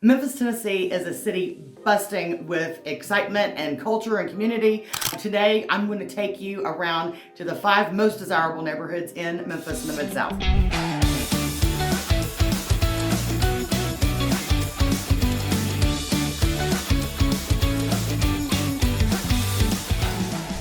Memphis, Tennessee is a city busting with excitement and culture and community. Today, I'm going to take you around to the 5 most desirable neighborhoods in Memphis and the Mid-South.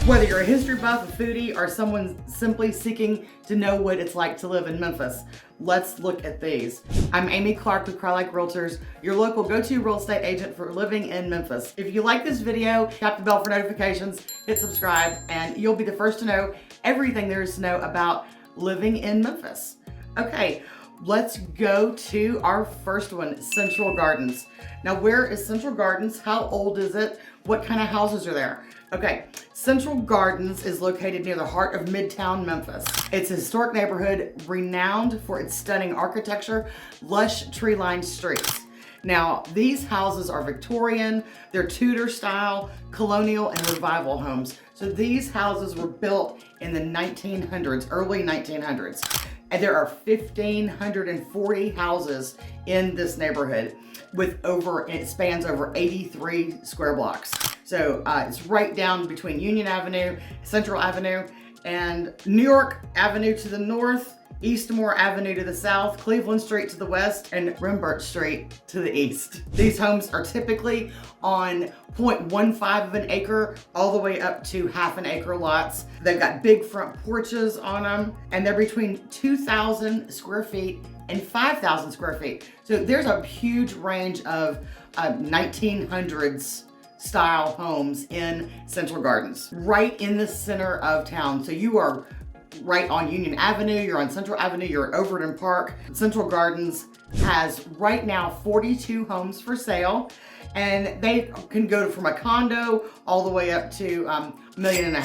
Whether you're a history buff, a foodie, or someone simply seeking to know what it's like to live in Memphis, let's look at these. I'm Amy Clark with Crylike Realtors, your local go-to real estate agent for living in Memphis. If you like this video, tap the bell for notifications, hit subscribe, and you'll be the first to know everything there is to know about living in Memphis. Okay, let's go to our first one, Central Gardens. Now, where is Central Gardens? How old is it? What kind of houses are there? Okay, Central Gardens is located near the heart of Midtown Memphis. It's a historic neighborhood renowned for its stunning architecture, lush tree-lined streets. Now, these houses are Victorian, they're Tudor style, colonial, and revival homes. So these houses were built in the 1900s, early 1900s. And there are 1,540 houses in this neighborhood it spans over 83 square blocks. So it's right down between Union Avenue, Central Avenue, and New York Avenue to the north, Eastmore Avenue to the south, Cleveland Street to the west, and Rembert Street to the east. These homes are typically on 0.15 of an acre all the way up to half an acre lots. They've got big front porches on them, and they're between 2,000 square feet and 5,000 square feet. So there's a huge range of 1900s style homes in Central Gardens, right in the center of town. So you are right on Union Avenue, you're on Central Avenue, you're at Overton Park. Central Gardens has right now 42 homes for sale, and they can go from a condo all the way up to $1.5 million.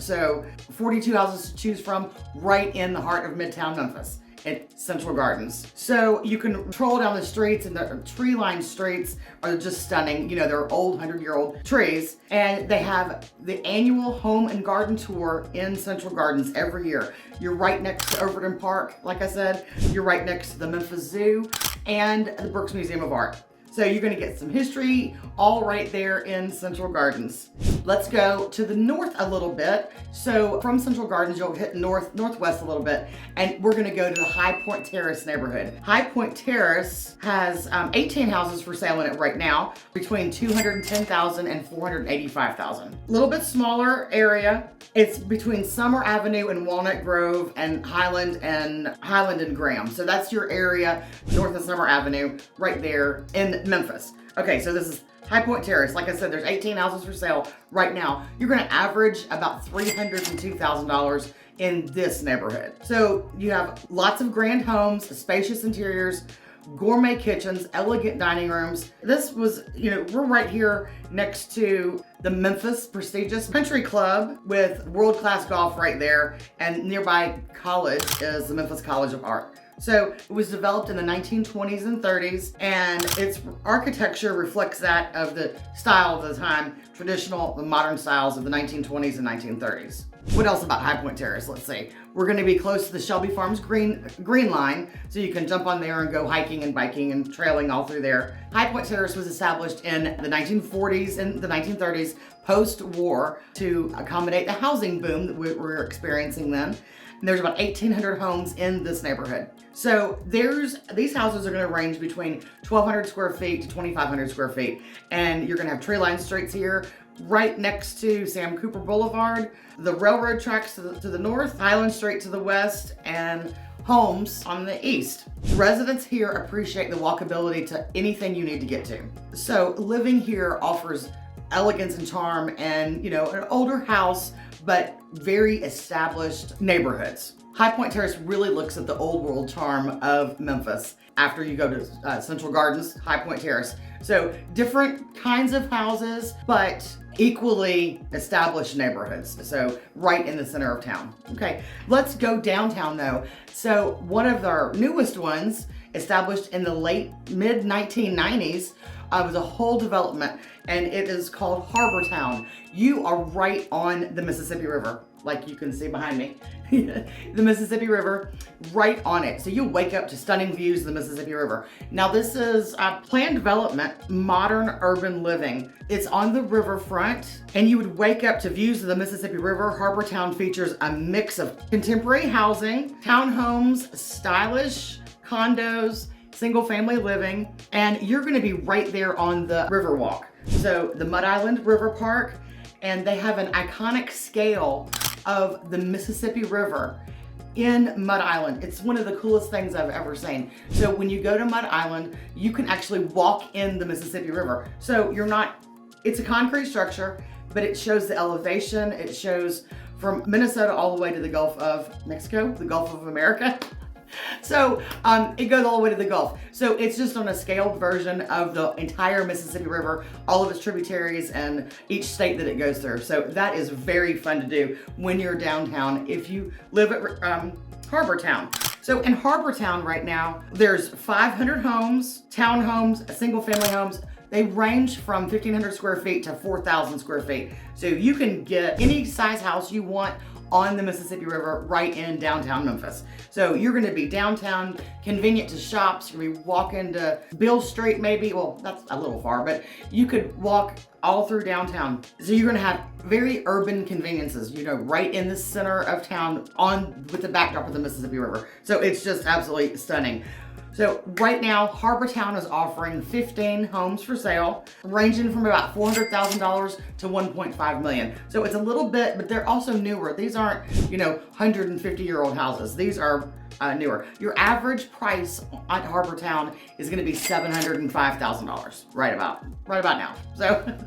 So 42 houses to choose from right in the heart of Midtown Memphis at Central Gardens. So you can troll down the streets, and the tree-lined streets are just stunning. You know, they're old, 100-year-old trees, and they have the annual home and garden tour in Central Gardens every year. You're right next to Overton Park, like I said. You're right next to the Memphis Zoo and the Brooks Museum of Art. So you're gonna get some history all right there in Central Gardens. Let's go to the north a little bit. So from Central Gardens, you'll hit northwest a little bit, and we're gonna go to the High Point Terrace neighborhood. High Point Terrace has 18 houses for sale in it right now, between 210,000 and 485,000. A little bit smaller area. It's between Summer Avenue and Walnut Grove and Highland and Graham. So that's your area, north of Summer Avenue, right there in Memphis. Okay, so this is High Point Terrace. Like I said, there's 18 houses for sale right now. You're gonna average about $302,000 in this neighborhood. So you have lots of grand homes, spacious interiors, gourmet kitchens, elegant dining rooms. This was, we're right here next to the Memphis prestigious country club with world-class golf right there, and nearby college is the Memphis College of Art. So it was developed in the 1920s and 30s, and its architecture reflects that of the style of the time, traditional, the modern styles of the 1920s and 1930s. What else about High Point Terrace? Let's see. We're gonna be close to the Shelby Farms green line, so you can jump on there and go hiking and biking and trailing all through there. High Point Terrace was established in the 1940s and the 1930s, post-war, to accommodate the housing boom that we were experiencing then. And there's about 1,800 homes in this neighborhood. So these houses are gonna range between 1,200 square feet to 2,500 square feet. And you're gonna have tree-lined streets here, right next to Sam Cooper Boulevard, the railroad tracks to the north, Highland Street to the west, and homes on the east. Residents here appreciate the walkability to anything you need to get to. So living here offers elegance and charm, and an older house, but very established neighborhoods. High Point Terrace really looks at the old world charm of Memphis after you go to Central Gardens, High Point Terrace. So different kinds of houses, but equally established neighborhoods. So right in the center of town. Okay, let's go downtown though. So one of our newest ones, established in the mid 1990s, was a whole development, and it is called Harbor Town. You are right on the Mississippi River, like you can see behind me. the Mississippi River right on it. So you'll wake up to stunning views of the Mississippi River. Now this is a planned development, modern urban living. It's on the riverfront and you would wake up to views of the Mississippi River. Harbortown features a mix of contemporary housing, townhomes, stylish condos, single family living, and you're gonna be right there on the Riverwalk. So the Mud Island River Park, and they have an iconic scale of the Mississippi River in Mud Island. It's one of the coolest things I've ever seen. So when you go to Mud Island, you can actually walk in the Mississippi River. So it's a concrete structure, but it shows the elevation. It shows from Minnesota all the way to the Gulf of Mexico, the Gulf of America. So it goes all the way to the Gulf. So it's just on a scaled version of the entire Mississippi River, all of its tributaries and each state that it goes through. So that is very fun to do when you're downtown if you live at Harbortown. So in Harbortown right now, there's 500 homes, townhomes, single family homes. They range from 1,500 square feet to 4,000 square feet. So you can get any size house you want on the Mississippi River right in downtown Memphis. So you're gonna be downtown, convenient to shops. You're gonna be walking to Bill Street maybe. Well, that's a little far, but you could walk all through downtown. So you're gonna have very urban conveniences, right in the center of town with the backdrop of the Mississippi River. So it's just absolutely stunning. So right now, Harbortown is offering 15 homes for sale, ranging from about $400,000 to $1.5 million. So it's a little bit, but they're also newer. These aren't, 150-year-old houses. These are newer. Your average price at Harbortown is gonna be $705,000, right about now. So,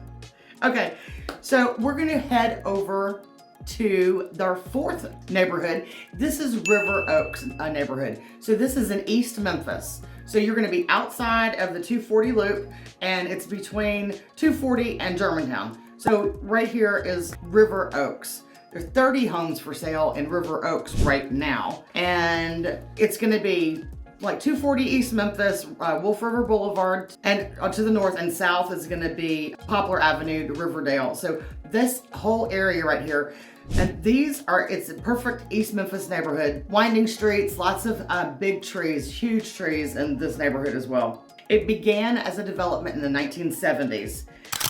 okay, so we're gonna head over to their fourth neighborhood. This is River Oaks neighborhood. So this is in East Memphis. So you're gonna be outside of the 240 loop and it's between 240 and Germantown. So right here is River Oaks. There's 30 homes for sale in River Oaks right now. And it's gonna be like 240 East Memphis, Wolf River Boulevard, and to the north and south is gonna be Poplar Avenue to Riverdale. So this whole area right here, and it's a perfect East Memphis neighborhood. Winding streets, lots of big trees, huge trees in this neighborhood as well. It began as a development in the 1970s.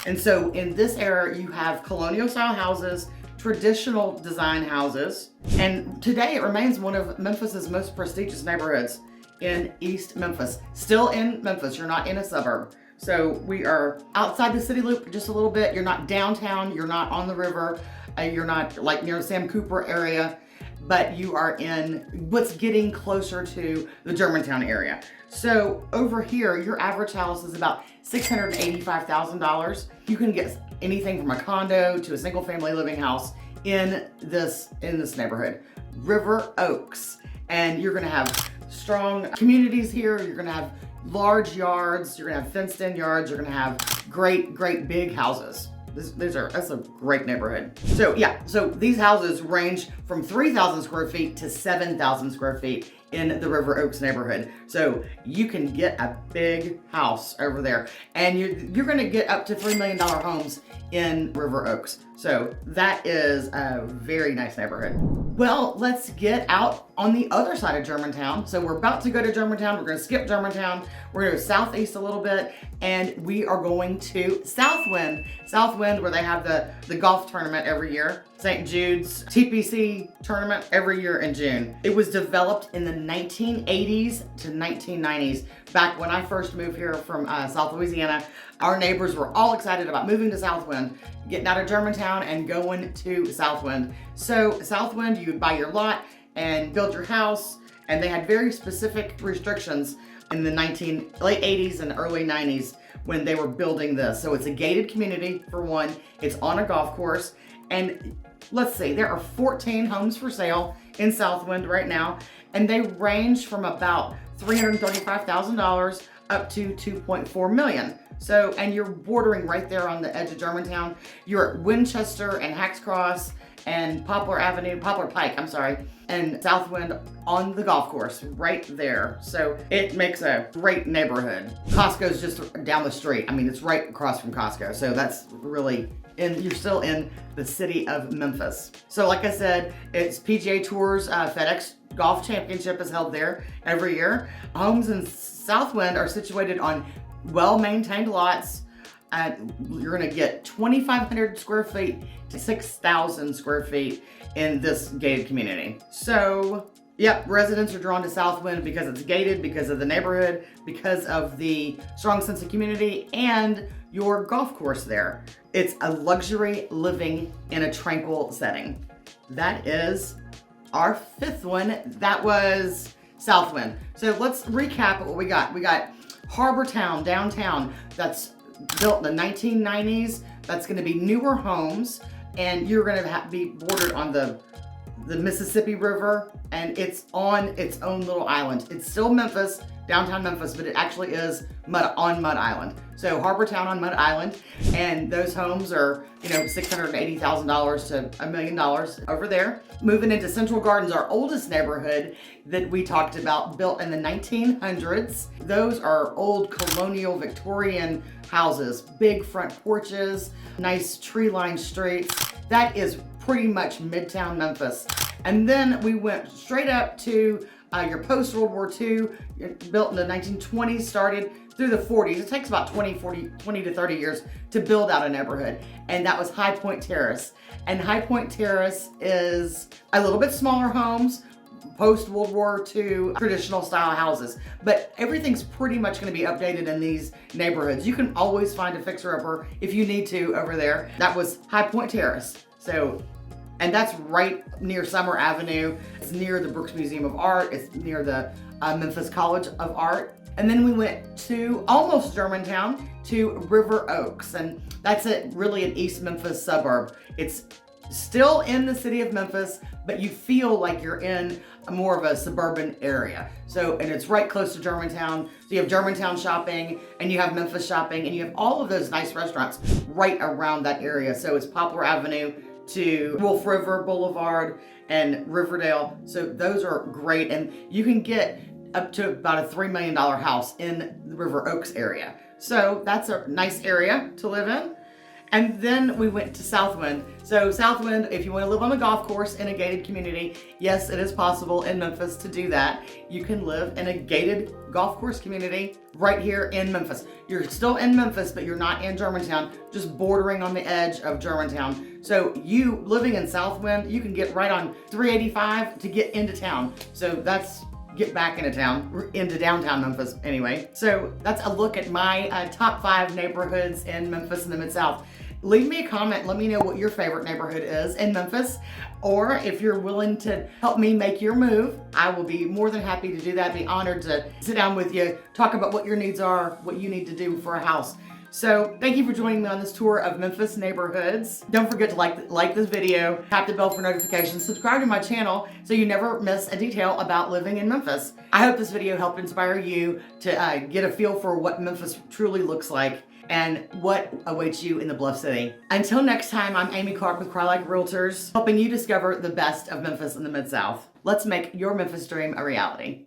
And so in this area, you have colonial style houses, traditional design houses, and today it remains one of Memphis's most prestigious neighborhoods in East Memphis. Still in Memphis, you're not in a suburb. So we are outside the city loop just a little bit. You're not downtown, you're not on the river, you're not like near the Sam Cooper area, but you are in what's getting closer to the Germantown area. So over here, your average house is about $685,000. You can get anything from a condo to a single family living house in this neighborhood, River Oaks. And you're gonna have strong communities here. You're gonna have large yards, you're gonna have fenced in yards, you're gonna have great big houses. That's a great neighborhood. So yeah, so these houses range from 3,000 square feet to 7,000 square feet in the River Oaks neighborhood. So you can get a big house over there, and you're gonna get up to $3 million homes in River Oaks. So that is a very nice neighborhood. Well, let's get out on the other side of Germantown. So we're about to go to Germantown. We're gonna skip Germantown. We're gonna go southeast a little bit, and we are going to Southwind. Southwind, where they have the golf tournament every year. St. Jude's TPC tournament every year in June. It was developed in the 1980s to 1990s. Back when I first moved here from South Louisiana, our neighbors were all excited about moving to Southwind, getting out of Germantown and going to Southwind. So Southwind, you would buy your lot and build your house, and they had very specific restrictions in the late 80s and early 90s when they were building this. So it's a gated community for one, it's on a golf course, and let's see, there are 14 homes for sale in Southwind right now, and they range from about $335,000 up to $2.4 million. So, and you're bordering right there on the edge of Germantown. You're at Winchester and Hacks Cross and Poplar Pike, and Southwind on the golf course right there. So it makes a great neighborhood. Costco's just down the street. I mean, it's right across from Costco. So that's really you're still in the city of Memphis. So like I said, it's PGA Tour's FedEx Golf Championship is held there every year. Homes in Southwind are situated on well-maintained lots. You're gonna get 2,500 square feet to 6,000 square feet in this gated community. So, yep, residents are drawn to Southwind because it's gated, because of the neighborhood, because of the strong sense of community, and your golf course there. It's a luxury living in a tranquil setting. That is our fifth one. That was Southwind. So let's recap what we got. We got Harbor Town, downtown, that's built in the 1990s. That's gonna be newer homes, and you're gonna be bordered on the Mississippi River, and it's on its own little island. It's still Memphis, downtown Memphis, but it actually is on Mud Island. So Harbor Town on Mud Island, and those homes are, $680,000 to $1 million over there. Moving into Central Gardens, our oldest neighborhood that we talked about, built in the 1900s. Those are old colonial Victorian houses, big front porches, nice tree-lined streets. That is pretty much Midtown Memphis. And then we went straight up to your post-World War II, built in the 1920s, started through the 40s. It takes about 20 to 30 years to build out a neighborhood. And that was High Point Terrace. And High Point Terrace is a little bit smaller homes, post-World War II, traditional style houses. But everything's pretty much gonna be updated in these neighborhoods. You can always find a fixer-upper if you need to over there. That was High Point Terrace. So, and that's right near Summer Avenue. It's near the Brooks Museum of Art. It's near the Memphis College of Art. And then we went to almost Germantown to River Oaks. And that's really an East Memphis suburb. It's still in the city of Memphis, but you feel like you're in more of a suburban area. So, and it's right close to Germantown. So you have Germantown shopping, and you have Memphis shopping, and you have all of those nice restaurants right around that area. So it's Poplar Avenue to Wolf River Boulevard and Riverdale. So those are great. And you can get up to about a $3 million house in the River Oaks area. So that's a nice area to live in. And then we went to Southwind. So Southwind, if you want to live on a golf course in a gated community, yes, it is possible in Memphis to do that. You can live in a gated golf course community right here in Memphis. You're still in Memphis, but you're not in Germantown, just bordering on the edge of Germantown. So you living in Southwind, you can get right on 385 to get into town. So that's get back into town, into downtown Memphis anyway. So that's a look at my top 5 neighborhoods in Memphis and the Mid-South. Leave me a comment, let me know what your favorite neighborhood is in Memphis, or if you're willing to help me make your move, I will be more than happy to do that. Be honored to sit down with you, talk about what your needs are, what you need to do for a house. So thank you for joining me on this tour of Memphis neighborhoods. Don't forget to like this video, tap the bell for notifications, subscribe to my channel so you never miss a detail about living in Memphis. I hope this video helped inspire you to get a feel for what Memphis truly looks like and what awaits you in the Bluff City. Until next time, I'm Amy Clark with Crylike Realtors, helping you discover the best of Memphis and the Mid-South. Let's make your Memphis dream a reality.